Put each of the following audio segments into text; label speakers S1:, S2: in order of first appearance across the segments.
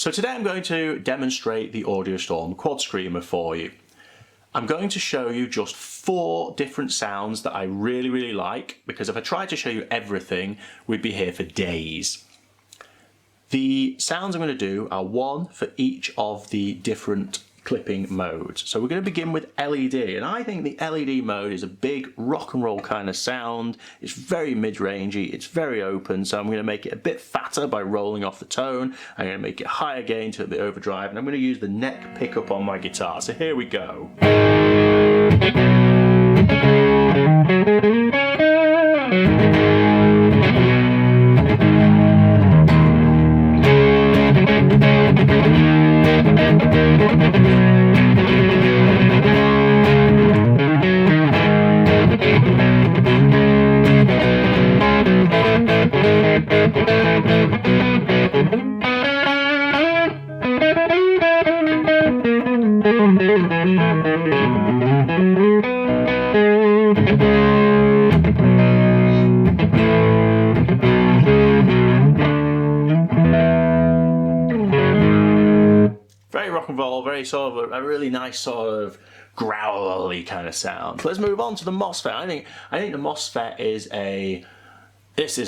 S1: So today I'm going to demonstrate the Audiostorm Quad Screamer for you. I'm going to show you just 4 different sounds that I really like, because if I tried to show you everything, we'd be here for days. The sounds I'm going to do are 1 for each of the different clipping modes. So we're going to begin with LED, and I think the LED mode is a big rock and roll kind of sound. It's very mid-rangey, it's very open, so I'm going to make it a bit fatter by rolling off the tone. I'm going to make it higher gain to a bit overdrive, and I'm going to use the neck pickup on my guitar. So here we go. Very rock and roll, very sort of a really nice sort of growly kind of sound. Let's move on to the MOSFET. I think the MOSFET is a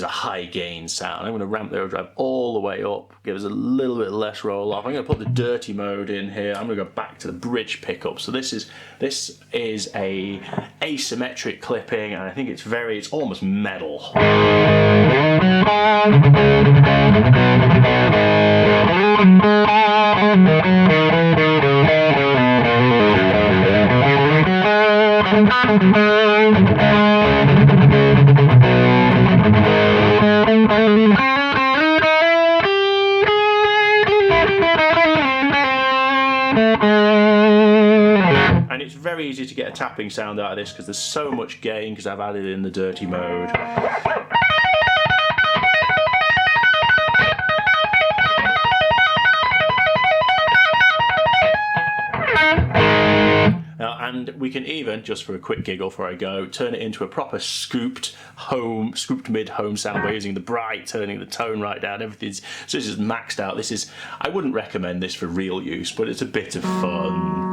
S1: high gain sound. I'm going to ramp the overdrive all the way up, give us a little bit less roll off. I'm going to put the dirty mode in here. I'm going to go back to the bridge pickup. So this is a asymmetric clipping, and I think it's almost metal. And it's very easy to get a tapping sound out of this because there's so much gain because I've added in the dirty mode. And we can even, just for a quick giggle before I go, turn it into a proper scooped mid home sound by using the bright, turning the tone right down. Everything's so this is maxed out. I wouldn't recommend this for real use, but it's a bit of fun.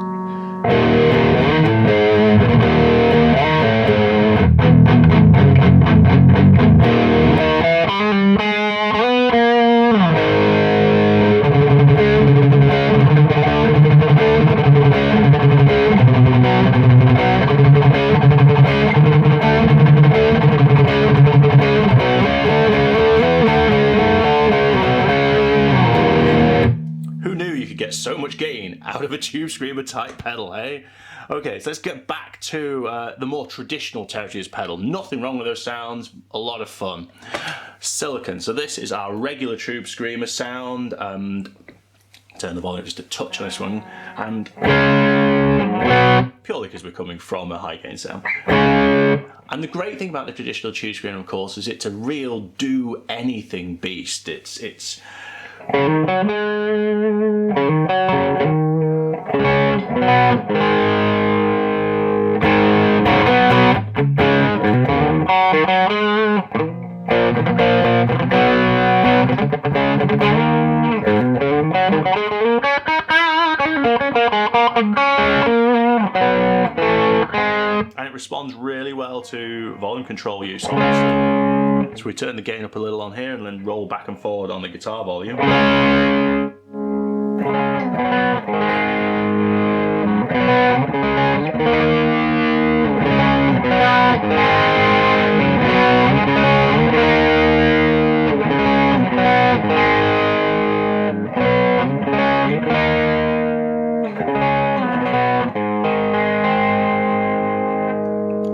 S1: Get so much gain out of a tube screamer type pedal, eh? Okay, so let's get back to the more traditional Territories pedal. Nothing wrong with those sounds, a lot of fun. Silicon, so this is our regular tube screamer sound, and turn the volume just a touch on this one, and purely because we're coming from a high gain sound. And the great thing about the traditional tube screamer, of course, is it's a real do anything beast. It's and it responds really well to volume control use, obviously. So we turn the gain up a little on here and then roll back and forward on the guitar volume.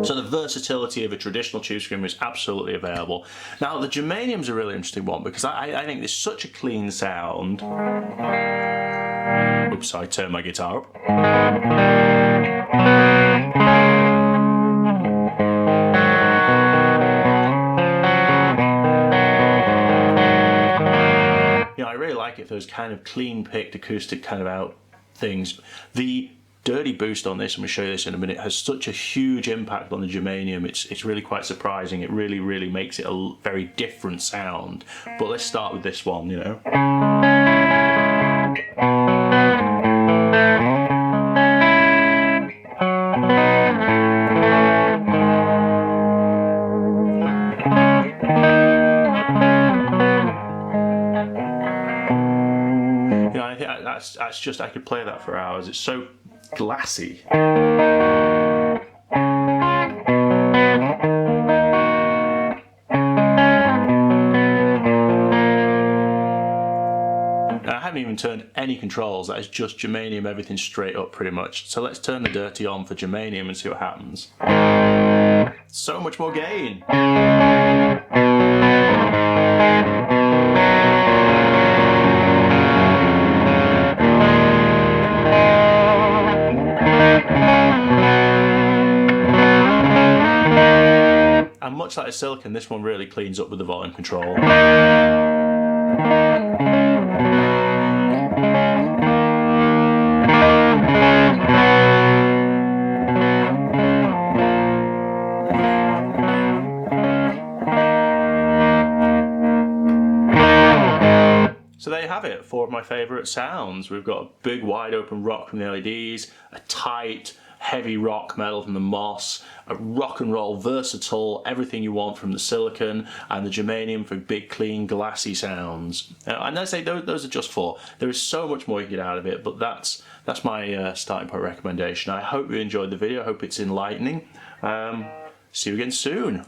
S1: So the versatility of a traditional tube screamer is absolutely available. Now the Germanium's a really interesting one because I think there's such a clean sound. Oops, I turned my guitar up. You know, I really like it for those kind of clean picked acoustic kind of out things. The dirty boost on this, I'm going to show you this in a minute, has such a huge impact on the Germanium. It's really quite surprising. It really makes it a very different sound. But let's start with this one, you know. You know, I think that's just, I could play that for hours. It's so glassy. I haven't even turned any controls. That is just Germanium, everything straight up pretty much. So let's turn the dirty on for Germanium and see what happens. So much more gain. And much like a silicon, this one really cleans up with the volume control. So there you have it, 4 of my favourite sounds. We've got a big wide open rock from the LEDs, a tight heavy rock metal from the MOS, a rock and roll versatile, everything you want from the silicon, and the Germanium for big clean glassy sounds. And I say those are just 4. There is so much more you can get out of it, but that's my starting point recommendation. I hope you enjoyed the video, I hope it's enlightening. See you again soon.